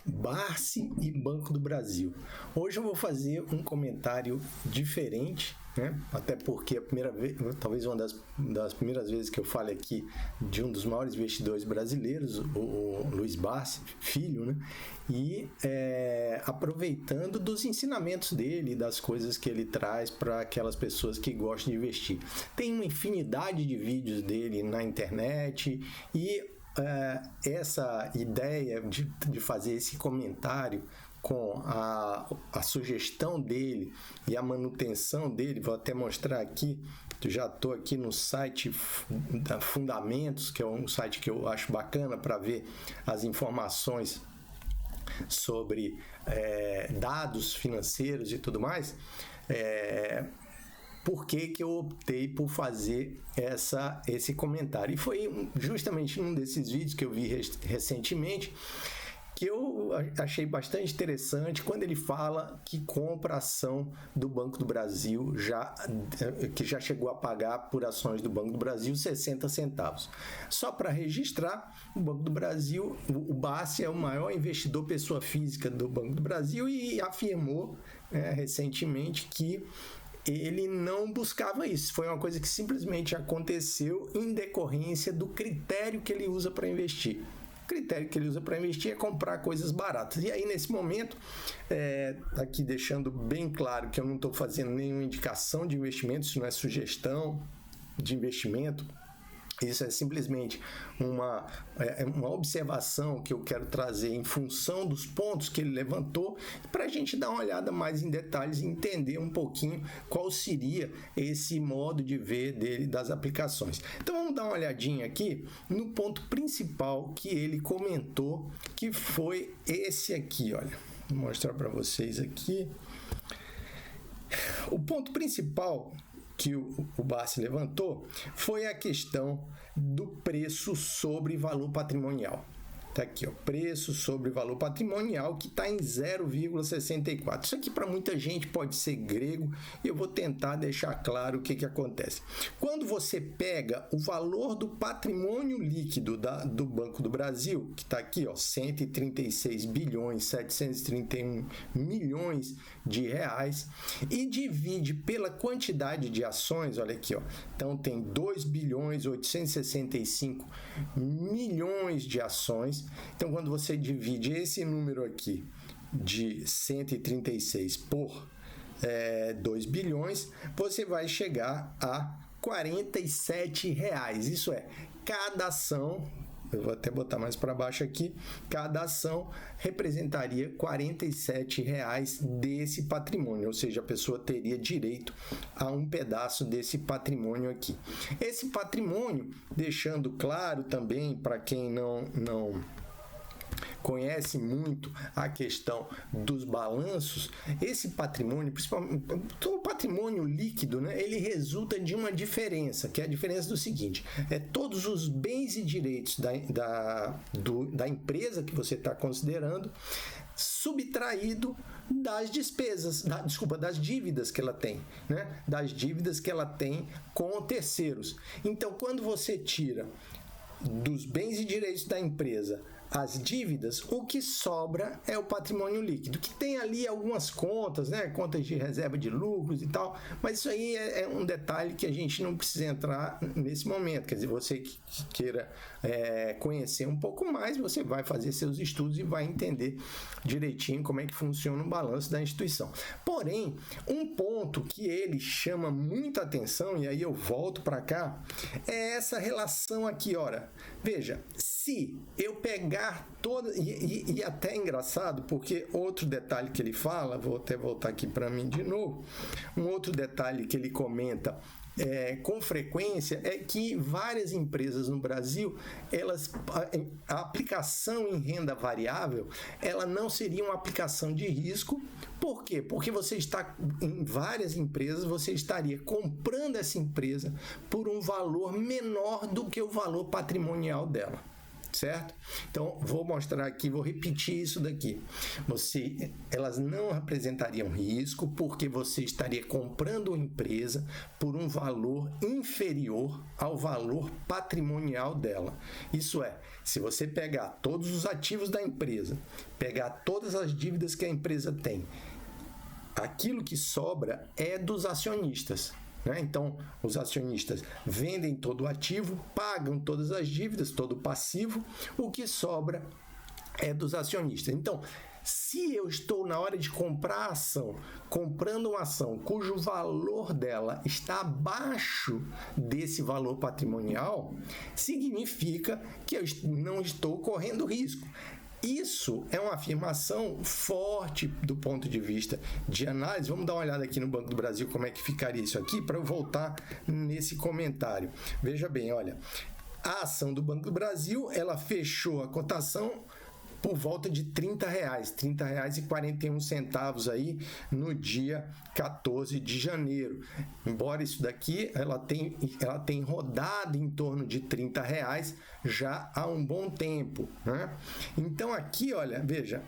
Barsi e Banco do Brasil. Hoje eu vou fazer um comentário diferente, né? Até porque a primeira vez, talvez uma das primeiras vezes que eu falo aqui de um dos maiores investidores brasileiros, o Luiz Barsi, filho, né? E aproveitando dos ensinamentos dele, das coisas que ele traz para aquelas pessoas que gostam de investir. Tem uma infinidade de vídeos dele na internet e essa ideia de fazer esse comentário com a sugestão dele e a manutenção dele, vou até mostrar aqui, já estou aqui no site da Fundamentos, que é um site que eu acho bacana para ver as informações sobre dados financeiros e tudo mais. Por que eu optei por fazer esse comentário? E foi justamente num desses vídeos que eu vi recentemente que eu achei bastante interessante quando ele fala que compra ação do Banco do Brasil, que já chegou a pagar por ações do Banco do Brasil 60 centavos. Só para registrar, o Banco do Brasil, o Barsi é o maior investidor pessoa física do Banco do Brasil e afirmou recentemente que ele não buscava isso. Foi uma coisa que simplesmente aconteceu em decorrência do critério que ele usa para investir. O critério que ele usa para investir é comprar coisas baratas. E aí, nesse momento, aqui deixando bem claro que eu não estou fazendo nenhuma indicação de investimento, isso não é sugestão de investimento. Isso é simplesmente uma observação que eu quero trazer em função dos pontos que ele levantou para a gente dar uma olhada mais em detalhes e entender um pouquinho qual seria esse modo de ver dele das aplicações. Então vamos dar uma olhadinha aqui no ponto principal que ele comentou, que foi esse aqui, olha. Vou mostrar para vocês aqui. O ponto principal que o Barsi levantou foi a questão do preço sobre valor patrimonial. Está aqui, ó, preço sobre valor patrimonial, que está em 0,64. Isso aqui para muita gente pode ser grego e eu vou tentar deixar claro o que acontece. Quando você pega o valor do patrimônio líquido do Banco do Brasil, que está aqui, ó, 136 bilhões 731 milhões de reais, e divide pela quantidade de ações, olha aqui, ó, então tem 2 bilhões 865 milhões de ações. Então, quando você divide esse número aqui de 136 por 2 bilhões, você vai chegar a R$47. Isso é, cada ação, eu vou até botar mais para baixo aqui, cada ação representaria R$47 desse patrimônio, ou seja, a pessoa teria direito a um pedaço desse patrimônio aqui. Esse patrimônio, deixando claro também para quem não conhece muito a questão dos balanços, esse patrimônio, principalmente o patrimônio líquido, né, ele resulta de uma diferença, que é a diferença do seguinte: todos os bens e direitos da empresa que você está considerando, subtraído das despesas, das dívidas que ela tem, né, das dívidas que ela tem com terceiros. Então, quando você tira dos bens e direitos da empresa as dívidas, o que sobra é o patrimônio líquido, que tem ali algumas contas, né? Contas de reserva de lucros e tal, mas isso aí é um detalhe que a gente não precisa entrar nesse momento. Quer dizer, você que queira conhecer um pouco mais, você vai fazer seus estudos e vai entender direitinho como é que funciona o balanço da instituição. Porém, um ponto que ele chama muita atenção, e aí eu volto para cá, é essa relação aqui, ora, veja, se eu pegar toda, e até é engraçado, porque outro detalhe que ele fala, vou até voltar aqui para mim de novo, um outro detalhe que ele comenta com frequência é que várias empresas no Brasil, a aplicação em renda variável, ela não seria uma aplicação de risco. Por quê? Porque você está em várias empresas, você estaria comprando essa empresa por um valor menor do que o valor patrimonial dela. certo? Então, vou mostrar aqui, vou repetir isso daqui. Elas não representariam risco porque você estaria comprando uma empresa por um valor inferior ao valor patrimonial dela. Isso é, se você pegar todos os ativos da empresa, pegar todas as dívidas que a empresa tem, aquilo que sobra é dos acionistas. Então, os acionistas vendem todo o ativo, pagam todas as dívidas, todo o passivo, o que sobra é dos acionistas. Então, se eu estou na hora de comprar a ação, comprando uma ação cujo valor dela está abaixo desse valor patrimonial, significa que eu não estou correndo risco. Isso é uma afirmação forte do ponto de vista de análise. Vamos dar uma olhada aqui no Banco do Brasil como é que ficaria isso aqui para eu voltar nesse comentário. Veja bem, olha, a ação do Banco do Brasil, ela fechou a cotação por volta de R$30, R$30,41 aí no dia 14 de janeiro. Embora isso daqui, ela tem rodado em torno de R$30 já há um bom tempo, né? Então aqui, olha, veja,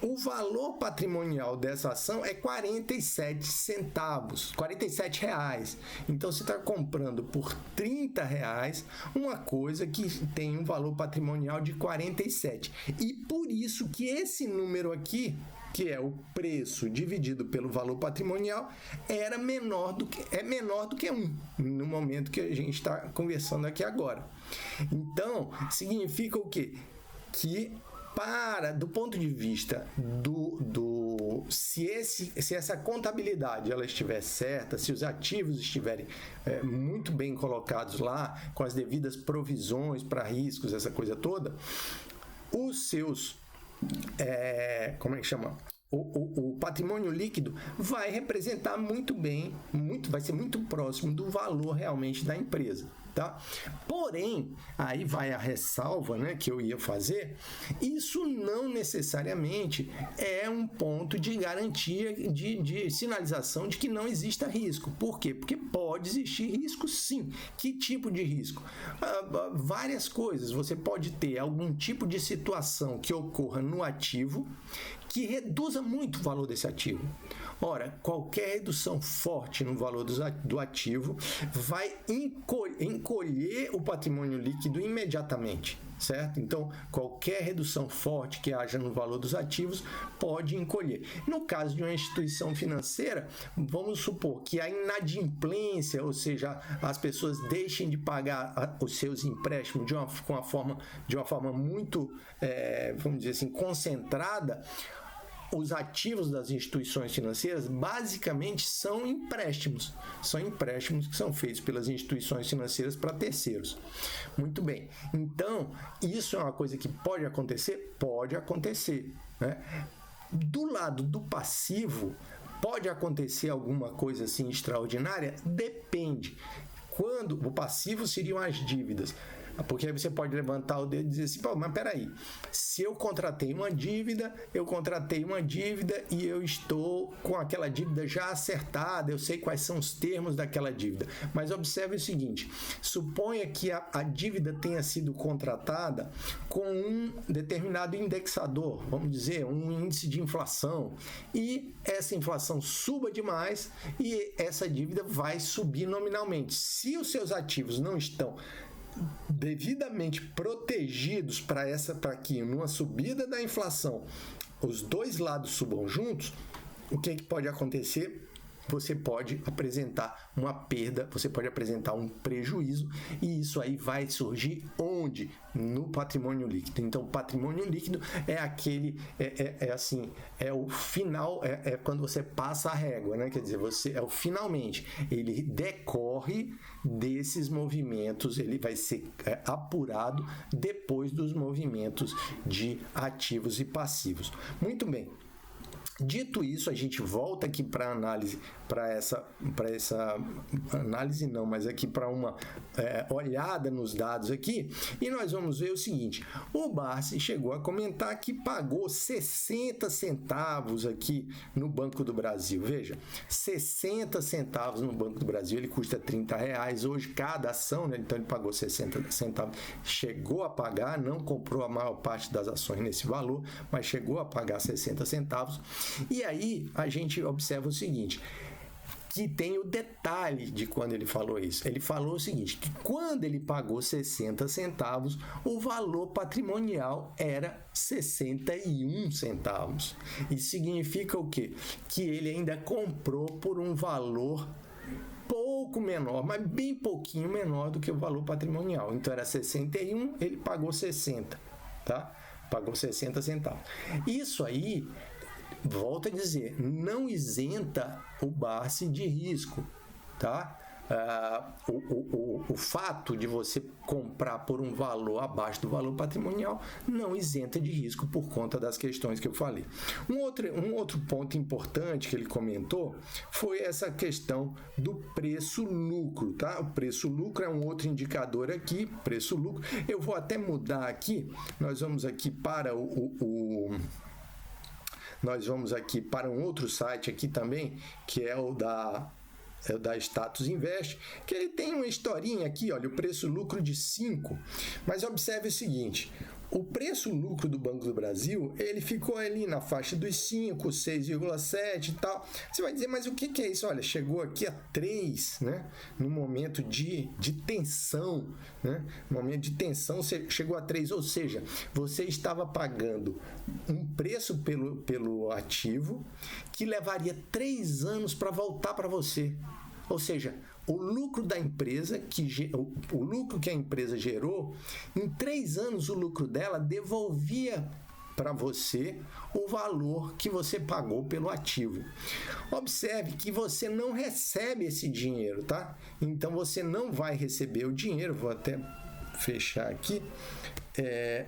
o valor patrimonial dessa ação é 47 centavos, R$47. Então, você está comprando por R$30 uma coisa que tem um valor patrimonial de 47. E por isso que esse número aqui, que é o preço dividido pelo valor patrimonial, é menor do que 1, no momento que a gente está conversando aqui agora. Então, significa o quê? Que do ponto de vista se essa contabilidade ela estiver certa, se os ativos estiverem muito bem colocados lá, com as devidas provisões para riscos, essa coisa toda, os seus, como é que chama? O patrimônio líquido vai representar muito bem, vai ser muito próximo do valor realmente da empresa. Tá? Porém, aí vai a ressalva, né, que eu ia fazer, isso não necessariamente é um ponto de garantia, de sinalização de que não exista risco. Por quê? Porque pode existir risco sim. Que tipo de risco? Várias coisas. Você pode ter algum tipo de situação que ocorra no ativo que reduza muito o valor desse ativo. Ora, qualquer redução forte no valor do ativo vai encolher o patrimônio líquido imediatamente, certo? Então, qualquer redução forte que haja no valor dos ativos pode encolher. No caso de uma instituição financeira, vamos supor que a inadimplência, ou seja, as pessoas deixem de pagar os seus empréstimos de uma forma muito, vamos dizer assim, concentrada. Os ativos das instituições financeiras basicamente são empréstimos que são feitos pelas instituições financeiras para terceiros. Muito bem, então isso é uma coisa que pode acontecer? Pode acontecer, né? Do lado do passivo, pode acontecer alguma coisa assim extraordinária? Depende. Quando o passivo seriam as dívidas. Porque aí você pode levantar o dedo e dizer assim, pô, mas peraí, se eu contratei uma dívida e eu estou com aquela dívida já acertada, eu sei quais são os termos daquela dívida. Mas observe o seguinte, suponha que a dívida tenha sido contratada com um determinado indexador, vamos dizer, um índice de inflação, e essa inflação suba demais e essa dívida vai subir nominalmente. Se os seus ativos não estão devidamente protegidos para que numa subida da inflação os dois lados subam juntos, o que pode acontecer? Você pode apresentar uma perda, você pode apresentar um prejuízo, e isso aí vai surgir onde? No patrimônio líquido. Então, patrimônio líquido é aquele, é o final, é quando você passa a régua, né? Quer dizer, finalmente, ele decorre desses movimentos, ele vai ser apurado depois dos movimentos de ativos e passivos. Muito bem. Dito isso, a gente volta aqui para análise, para essa análise não, mas aqui para uma olhada nos dados aqui, e nós vamos ver o seguinte: o Barsi chegou a comentar que pagou 60 centavos aqui no Banco do Brasil. Veja, 60 centavos no Banco do Brasil, ele custa R$30 hoje cada ação, né? Então ele pagou 60 centavos, chegou a pagar, não comprou a maior parte das ações nesse valor, mas chegou a pagar 60 centavos. E aí a gente observa o seguinte, que tem o detalhe de quando ele falou isso. Ele falou o seguinte, que quando ele pagou 60 centavos, o valor patrimonial era 61 centavos. Isso significa o quê? Que ele ainda comprou por um valor pouco menor, mas bem pouquinho menor do que o valor patrimonial. Então era 61, ele pagou 60, tá? Pagou 60 centavos. Isso aí, volto a dizer, não isenta o Barsi de risco, tá? O fato de você comprar por um valor abaixo do valor patrimonial não isenta de risco por conta das questões que eu falei. Um outro ponto importante que ele comentou foi essa questão do preço-lucro, tá? O preço-lucro é um outro indicador aqui, preço-lucro. Eu vou até mudar aqui, nós vamos aqui para nós vamos aqui para um outro site aqui também, que é o da Status Invest, que ele tem uma historinha aqui, olha, o preço-lucro de 5, mas observe o seguinte, o preço-lucro do Banco do Brasil, ele ficou ali na faixa dos 5, 6,7 e tal. Você vai dizer, mas o que é isso? Olha, chegou aqui a 3, né? No momento de tensão, né? No momento de tensão, você chegou a 3, ou seja, você estava pagando um preço pelo ativo que levaria 3 anos para voltar para você. Ou seja, o lucro da empresa, o lucro que a empresa gerou, em 3 anos o lucro dela devolvia para você o valor que você pagou pelo ativo. Observe que você não recebe esse dinheiro, tá? Então você não vai receber o dinheiro, vou até fechar aqui.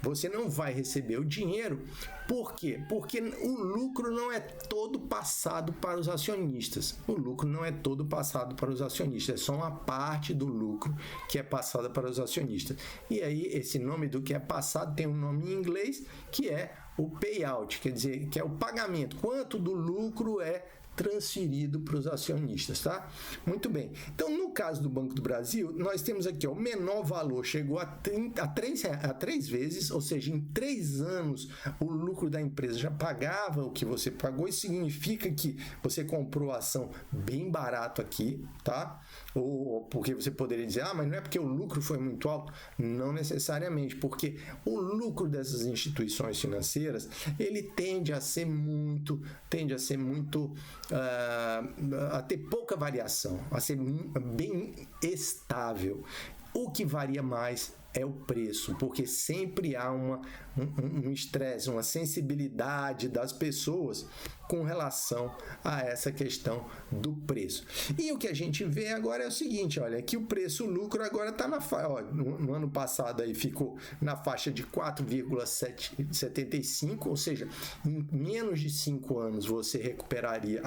Você não vai receber o dinheiro. Por quê? Porque o lucro não é todo passado para os acionistas. O lucro não é todo passado para os acionistas. É só uma parte do lucro que é passada para os acionistas. E aí, esse nome do que é passado tem um nome em inglês, que é o payout, quer dizer, que é o pagamento. Quanto do lucro é transferido para os acionistas, tá? Muito bem. Então, no caso do Banco do Brasil, nós temos aqui, ó, o menor valor chegou a 3 vezes, ou seja, em 3 anos o lucro da empresa já pagava o que você pagou. Isso significa que você comprou a ação bem barato aqui, tá? Ou porque você poderia dizer, mas não é porque o lucro foi muito alto? Não necessariamente, porque o lucro dessas instituições financeiras, ele tende a ser muito a ter pouca variação, a ser bem estável. O que varia mais é o preço, porque sempre há um estresse, uma sensibilidade das pessoas com relação a essa questão do preço. E o que a gente vê agora é o seguinte, olha, que o preço-lucro agora está na faixa, no ano passado aí ficou na faixa de 4,75, ou seja, em menos de 5 anos você recuperaria,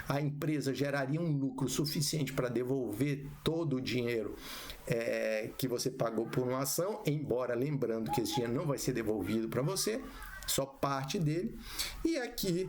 a empresa geraria um lucro suficiente para devolver todo o dinheiro que você pagou por uma ação, embora lembrando que esse dinheiro não vai ser devolvido para você, só parte dele. E aqui,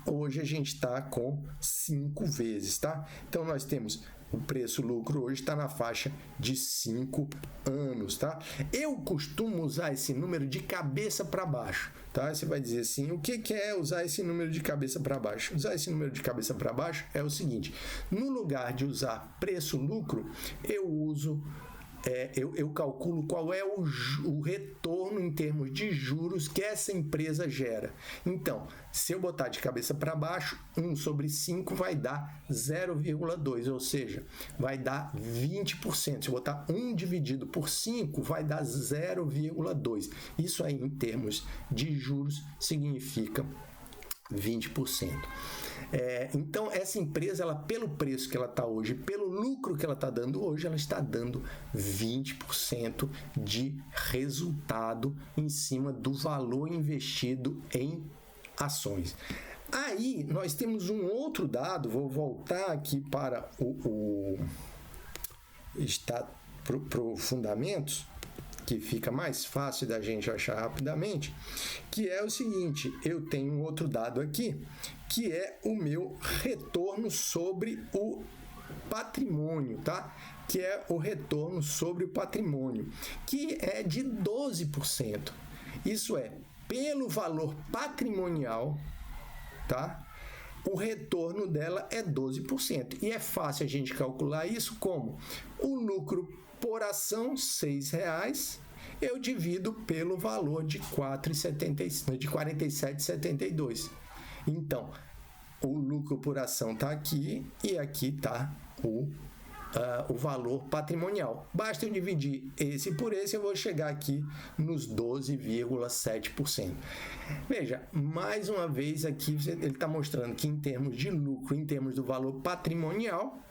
hoje a gente está com 5 vezes, tá? Então, nós temos o preço-lucro hoje está na faixa de 5 anos, tá? Eu costumo usar esse número de cabeça para baixo, tá? Você vai dizer assim, o que é usar esse número de cabeça para baixo? Usar esse número de cabeça para baixo é o seguinte, no lugar de usar preço-lucro, eu calculo qual é o retorno em termos de juros que essa empresa gera. Então, se eu botar de cabeça para baixo, 1 sobre 5 vai dar 0,2, ou seja, vai dar 20%. Se eu botar 1 dividido por 5, vai dar 0,2. Isso aí, em termos de juros, significa 20%. Então, essa empresa, ela, pelo preço que ela está hoje, pelo lucro que ela está dando hoje, ela está dando 20% de resultado em cima do valor investido em ações. Aí nós temos um outro dado, vou voltar aqui para o fundamentos, que fica mais fácil da gente achar rapidamente, que é o seguinte: eu tenho um outro dado aqui, que é o meu retorno sobre o patrimônio, tá? Que é o retorno sobre o patrimônio, que é de 12%. Isso é, pelo valor patrimonial, tá? O retorno dela é 12%. E é fácil a gente calcular isso como o lucro por ação, R$ 6,00, eu divido pelo valor de R$ 47,72. Então, o lucro por ação está aqui e aqui está o valor patrimonial. Basta eu dividir esse por esse, eu vou chegar aqui nos 12,7%. Veja, mais uma vez aqui ele está mostrando que em termos de lucro, em termos do valor patrimonial,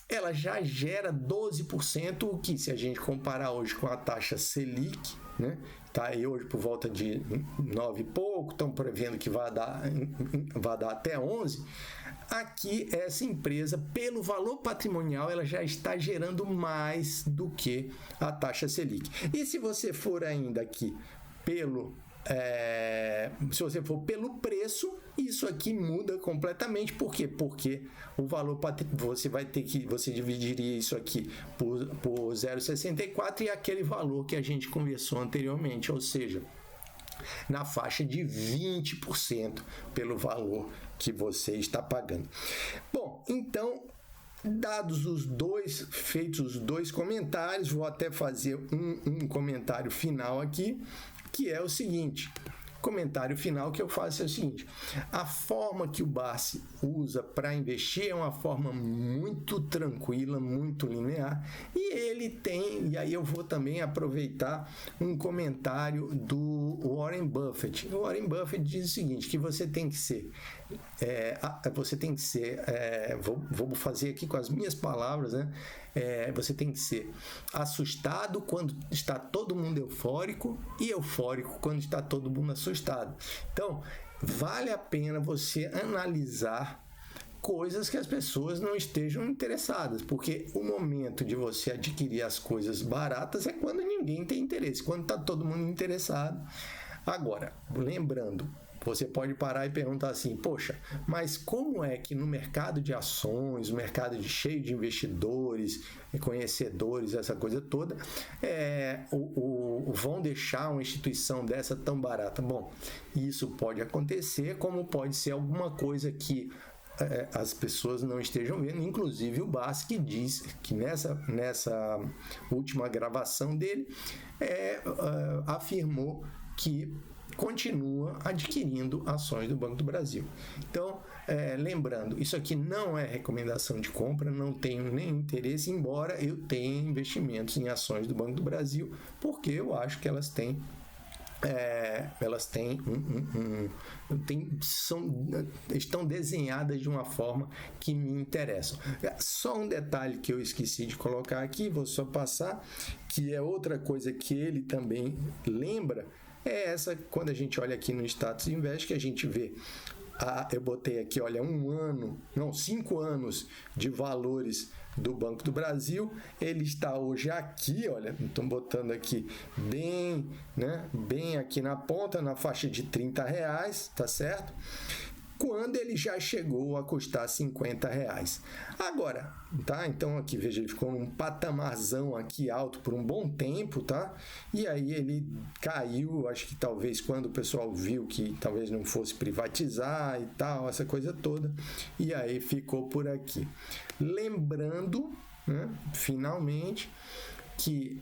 ela já gera 12%, o que, se a gente comparar hoje com a taxa Selic, né, tá aí hoje por volta de 9 e pouco, estão prevendo que vai dar até 11. Aqui, essa empresa, pelo valor patrimonial, ela já está gerando mais do que a taxa Selic. E se você for ainda aqui se você for pelo preço, isso aqui muda completamente. Por quê? Porque o valor você dividiria isso aqui por 0,64 e aquele valor que a gente conversou anteriormente, ou seja, na faixa de 20% pelo valor que você está pagando. Bom, então, feitos os dois comentários, vou até fazer um comentário final aqui, que é o seguinte. Comentário final que eu faço é o seguinte: a forma que o Barsi usa para investir é uma forma muito tranquila, muito linear, e ele tem, e aí eu vou também aproveitar um comentário do Warren Buffett. O Warren Buffett diz o seguinte, que você tem que ser, vou fazer aqui com as minhas palavras, né? Você tem que ser assustado quando está todo mundo eufórico e eufórico quando está todo mundo assustado. Então, vale a pena você analisar coisas que as pessoas não estejam interessadas, porque o momento de você adquirir as coisas baratas é quando ninguém tem interesse, quando está todo mundo interessado. Agora, lembrando, você pode parar e perguntar assim, poxa, mas como é que no mercado de ações, no mercado cheio de investidores, conhecedores, essa coisa toda, vão deixar uma instituição dessa tão barata? Bom, isso pode acontecer, como pode ser alguma coisa que as pessoas não estejam vendo, inclusive o Barsi, que diz que nessa última gravação dele afirmou que continua adquirindo ações do Banco do Brasil. Então, lembrando, isso aqui não é recomendação de compra, não tenho nem interesse, embora eu tenha investimentos em ações do Banco do Brasil, porque eu acho que elas têm estão desenhadas de uma forma que me interessam. Só um detalhe que eu esqueci de colocar aqui, vou só passar, que é outra coisa que ele também lembra, é essa, quando a gente olha aqui no Status Invest, que a gente vê, eu botei aqui, olha, 5 anos de valores do Banco do Brasil, ele está hoje aqui, olha, estão botando aqui bem aqui na ponta, na faixa de R$30, tá certo? Quando ele já chegou a custar R$50. Agora, tá? Então aqui, veja, ele ficou num patamarzão aqui alto por um bom tempo, tá? E aí ele caiu, acho que talvez quando o pessoal viu que talvez não fosse privatizar e tal, essa coisa toda, e aí ficou por aqui. Lembrando, né, finalmente, que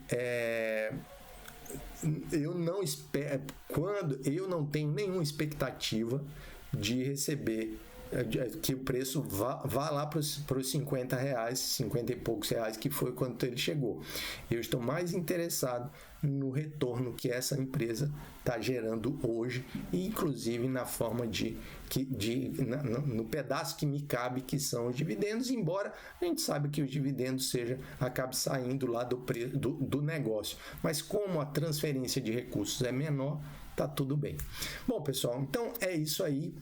eu não espero, quando eu não tenho nenhuma expectativa de receber, que o preço vá lá para os R$50, 50 e poucos reais, que foi quando ele chegou. Eu estou mais interessado no retorno que essa empresa está gerando hoje, inclusive na forma no pedaço que me cabe, que são os dividendos, embora a gente saiba que os dividendos acabe saindo lá do negócio. Mas como a transferência de recursos é menor, tá tudo bem. Bom, pessoal, então é isso aí.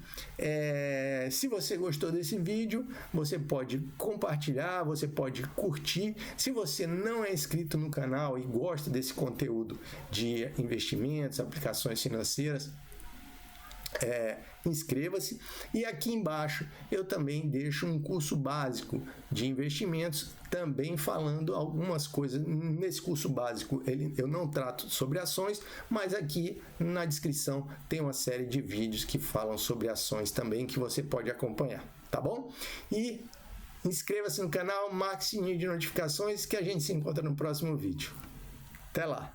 Se você gostou desse vídeo, você pode compartilhar, você pode curtir. Se você não é inscrito no canal e gosta desse conteúdo de investimentos, aplicações financeiras, inscreva-se. E aqui embaixo eu também deixo um curso básico de investimentos, também falando algumas coisas. Nesse curso básico eu não trato sobre ações, mas aqui na descrição tem uma série de vídeos que falam sobre ações também, que você pode acompanhar, tá bom? E inscreva-se no canal, marque o sininho de notificações, que a gente se encontra no próximo vídeo. Até lá!